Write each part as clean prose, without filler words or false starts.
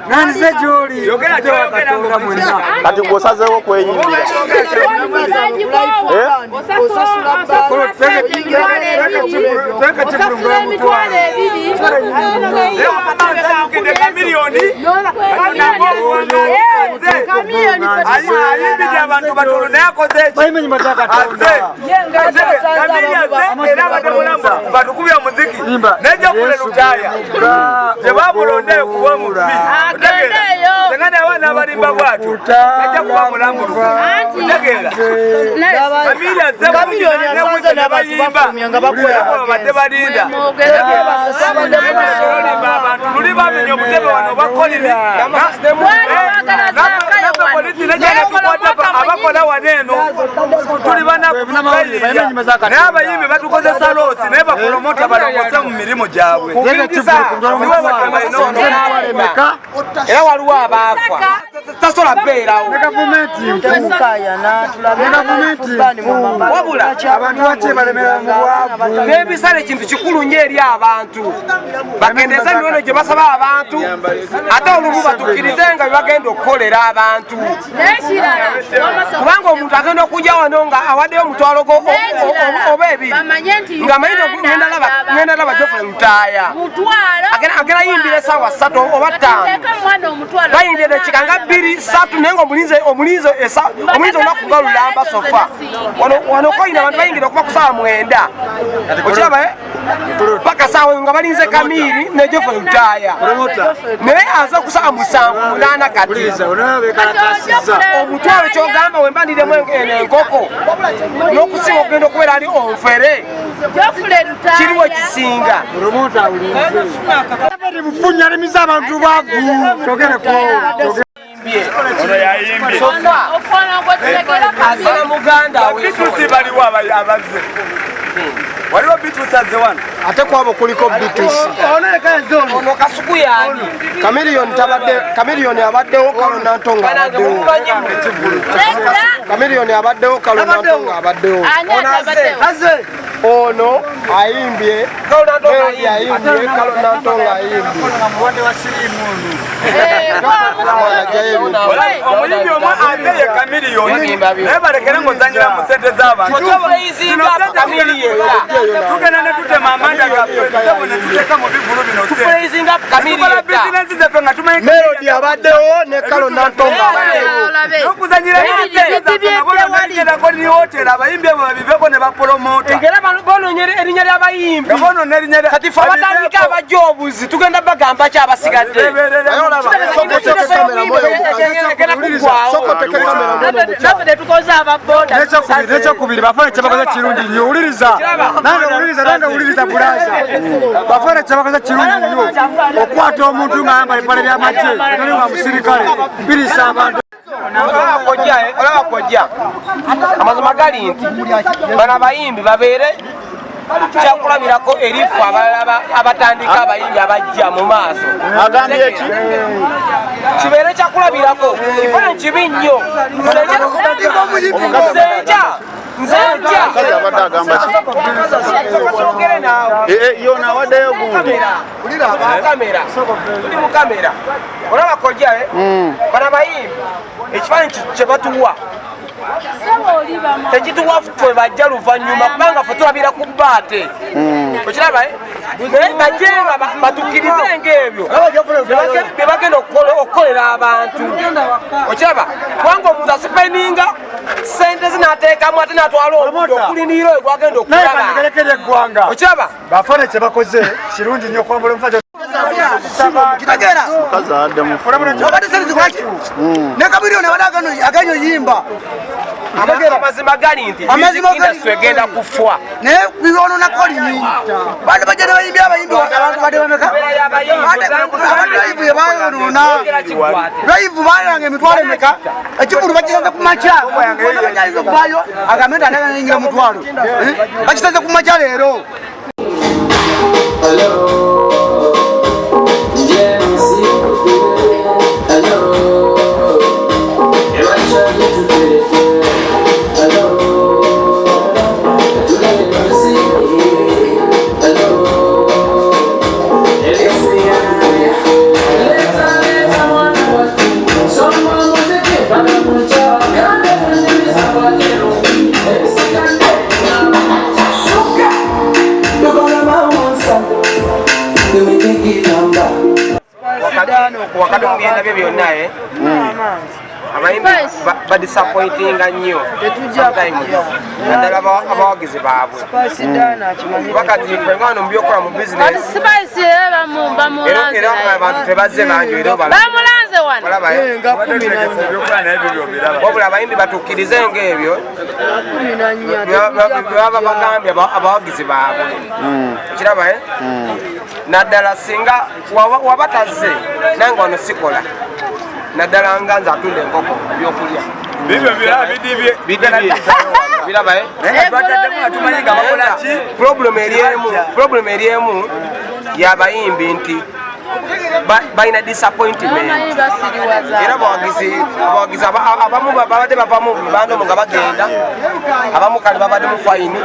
Nanze joli yogera mwena kati ngosazewo kweyimbira Mulonde kuwa mubi utegeera sengane abana abalimba bwatu ajja kuba mulambuzi utegeera kamiliyoni asanze n'abayimba babadde balinda abantu luli bamenya obutebe wano bakolire polisi nejana tukwata abakola waneeno tuli banaku naye abayimbi batukozesa loosi naye bapromota balongose mu mirimu gyabwe era waliwo abaafa tasobola beerawo wabula abantu baki balemera mu bwavu n'ebisale kintu kikulu nnyo eri abantu bakendeza emiwendo gye basaba abantu ate olumu batukkirize nga bebagenda okukolera abantu kubanga omuntu agenda okujja wano nga awaddeyo omutwalo oba ebiri nga amanyi ngenda laba Geoffrey Lutaaya agenda yimbira esaawa 3 oba 5 bayimbira dakika nga 2-3 naye nga omulinzi olunaku nga lulamba sofa wano koyina abantu bayingira okuva ku saawa 9 okiraba paka saawa nga balinze Kamiri ne Geoffrey Lutaaya naye aza ku saawa 7-8 kati omutwalo kyogamba wembandiremu enkoko n'okusinga okugenda okubeera ali onfere kiriwo ekisinga bufunyalimiza abantu bavu togereko ono yayimbye asala muganda bitusi baliwo abazze waliwo bitusi azze wano ate kwabo kuliko bitusi ono kasuku yaani Kamiliyoni abaddewo kalonda ntonga abaddewo Kamiliyoni abaddewo kalonda ntonga abaddewo ono ayimbye kalonda ntonga ayimbye omuyimbi omwe azeye Kamiliyoni naye balekere ng'ozanyira mu ssente z'abantu tugenda ne tutema amanda gaffe tusebo ne tuteeka mu bivulu bino tukola bizinensi zaffe nga tumanyi Melody abaddewo ne kalonda ntonga n'okuzanyira nabo ni hoteri abayimbi abo babiveko ne bapolomota erinnya ly'abayimbi bonona erinnya kati fe abatandika abajobuzi tugenda bagamba ki abasigadde tetukoze ababoda nekyokubiri bafana kyebakoze kirungi nnyo wuliriza nange wuliriza bulaza bafana kyebakoze kirungi nnyo okwata omuntu ng'ayambala ebbala ly'amagye etali wa musirikale mpirisa abantu olaba kojja amazima gali nti bano abayimbi babeere kyakulabirako erifu abalala abatandika abayimbi abajja mu maaso agambye eki kibeere kyakulabirako kifana kibi nnyo nzenja abadde agamba yona awaddeyo gundi kamera tuli mu kamera olaba kojja bano abayimbi ekifaananyi kye batuwa tekituwa ffe bajja luvannyuma kubanga ffe tulabira ku bbaate okiraba naye bajjenga batukkirize ng'ebyo bye bagenda okukolera abantu okiraba kubanga omuntu asipeninga sente zinaateekamu ate naatwala omuntu okulinira oyo gwagenda okukulaba eggwanga okiraba bafana kye bakoze kirungi nnyo okwambula omusajja Kitagera ne Kamiliyoni aganyo yimba amazima gali nti industry egenda kufwa ne bibono na kolini bado bajja bayimbya abayimbi abantu bade bameka bayivu bayange emitwalo emeka ekikulu bakisaze ku maca kuvayo agamenda anayingira omutwalo bakisaze ku maca leero. Hello. wakati mugenda byo byonna abayimbi badisappointinga nnyo naddala abawagizi baabwe wakati ffe nga wano mu byokola mu bizinesi era abantu tebazze bangi wabula abayimbi batukkirize ng'ebyo bebaba bagambye abawagizi baabwe okiraba naddala singa waba tazze nange wano sikola naddala nga nze atunda enkoko byokulya biraba problem eri emu y'abayimbi nti balina disappointment era abawagizi abamu babadde bavamu bibanda omu nga bagenda abamu kale babadde mu fayini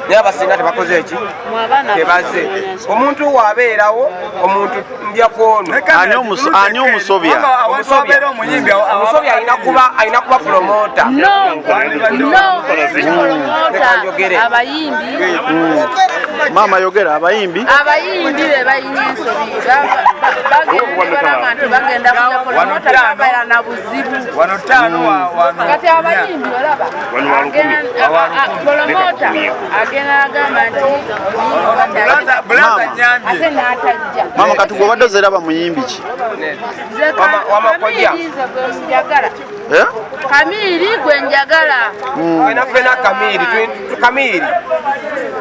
naye abasinga tebakoze eki tebaze omuntu waabeerawo omuntu ndyakono ani omusobya alina kuba promota abayimbi mama yogera abayimbi be balina ensobi bagenda kuja promota babeera na buzibu kati abayimbi olaba promota agenda agamba nti ate n'atajja mama kati gwe obadde ozeraba muyimbi ki njagala Kamiri gwe njagala fena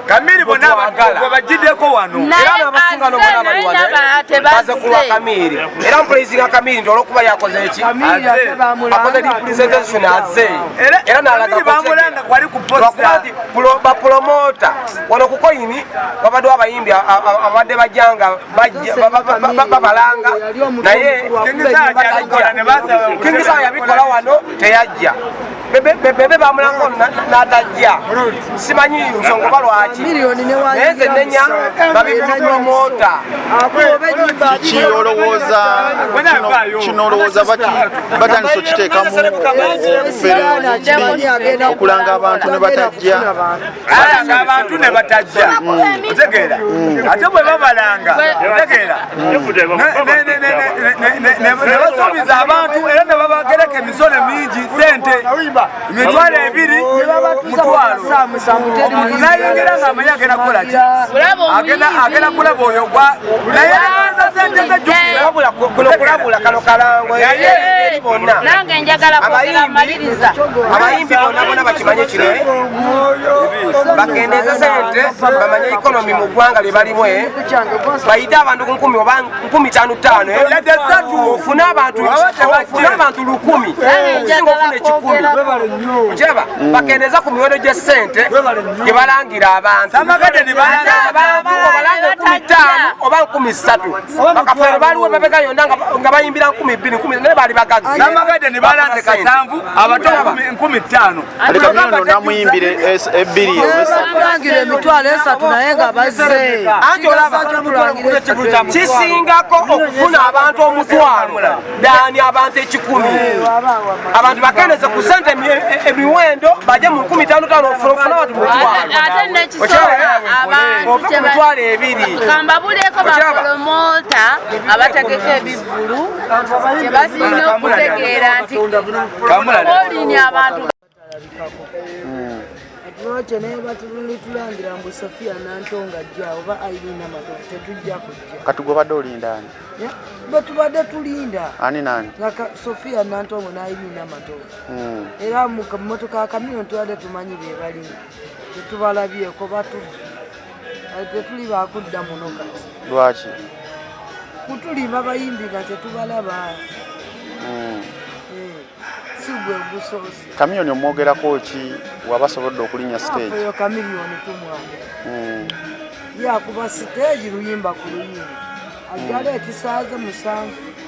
Kamiri bonna bagiddeko wano era n'abasinga n'obona bali wano baze kuwa Kamiri era mpulaizinga Kamiri nti olw'okuba yakoze eki akoze representation azze era n'alaga bapromota wano ku koyini wabaddewo abayimbi abadde bajjanga babalanga naye kingisaya yabikola wano teyajja bebe bamulanga n'atajja simanyi nsonga oba lwaki naye nze nenya babipromota kiki olowooza kino olowooza batandise okiteekamu okulanga abantu ne batajja otegeera ate bwe babalanga otegeera ne basuubiza abantu era ne babagereka emisolo mingi sente emitwalo 2 mutwalo omuntu nayingira ng'amanyi agenda kukola ki agenda kulaba oyo gwa naye aza sente zejjukira kulabula kano kalango eri bonna nange njagala kwogera maliriza abayimbi bonna bakimanye kino bakendeeza sente bamanye ikonomi mu ggwanga lye balimu bayite abantu ku 10 oba 55 ofune abantu 100 okusinga ofune 10 okiraba bakendeeza ku miwendo gy'essente gye balangira abantu obalanga 15 oba 13 bakafeero baliwo emabega yonna nga bayimbira 12 naye baali bagagga Samagadde ne balanze 7 abato 15 aleka myono namuyimbire 2 balangira emitwalo 3 naye nga bazze anti olaba kisingako okufuna abantu omutwalo dani abantu 10 abantu bakendeze ku sente emiwendo baje mu 15 ofuna abantu mutwalo ate nekisobola abantu mutwalo 2 kambabuleko bapromota abategeka ebivulu kyebasinga okutegeera nti olini abantu Noche naye batulangira mbu Sofia Nantonga ajja oba Irene Matovu tetujja kujja. Kati gwe badde olinda ani? Tubadde tulinda. Ani nani? Sofia Nantonga na Irene Matovu. Era mu mmotoka kamyo tubadde tumanyi be balimu. Tetubalabyeko tetuli bakudda muno kati. Lwaki? Kutulima bayimbi nga tetubalaba. Sigwe busozi. Kamiyoni omwogerako ki wabasobodde okulinnya stage? Yo kamiliyoni tumwana. Yakuba stage luyimba ku luyimba. Ajala ekisaaze 7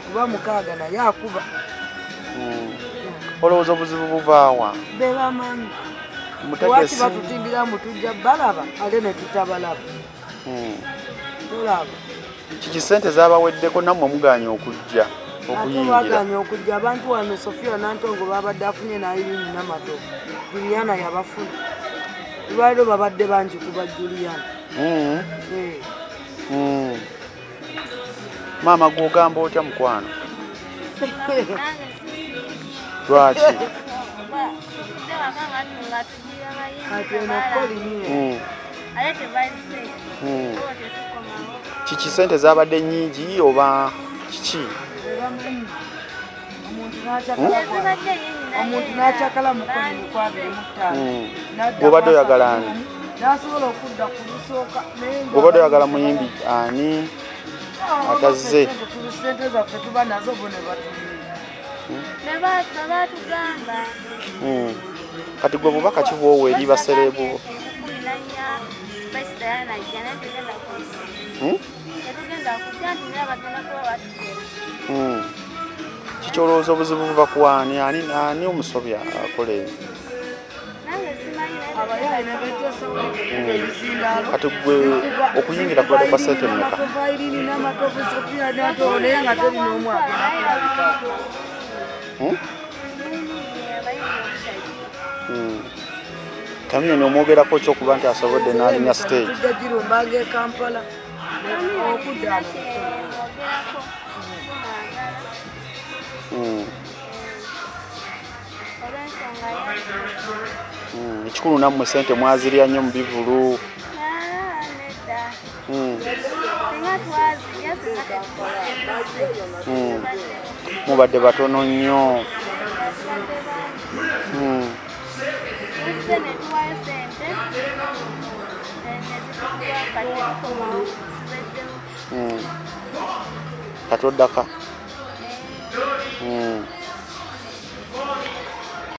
kuba 6 na yakuba. Olowooza obuzibu buvaawa? Bebamanyi. Mutegesi. Wati batutimbira mutujja balaba ale ne tutabalaba. Tulaba. Kiki sente zaabaweddeko nammwe muganye okujja okuyingira? Baganye okujja abantu wano Sofia Nantongo babadde afunye na Irene Matovu. Juliana yabafuna. Lwaliro babadde bangi kuba Juliana. Maama gw'ogamba otya mukwano? Lwaki? Kiki sente zabadde nnyingi oba kiki? omuntu n'akyakala mukono Bw'obadde oyagala ani? n'asobola okudda ku lusooka Bw'obadde oyagala muyimbi ani atazze? sente zaffe tuba nazo bo ne batugamba Kati gwe bubaka ki bw'owa eri baserebu? Kiki olowooza obuzibu buva ku ani? Ani omusobya akola ebyo? Kati gwe okuyingira kubadde kwa ssente mmeka? Kamiyoni omwogerako ki okuba nti asobodde n'alinya stage? girumbaga e Kampala okudda Ekikulu nammwe ssente mwazirya nnyo mu bivulu. Mubadde batono nnyo. Kati oddaka?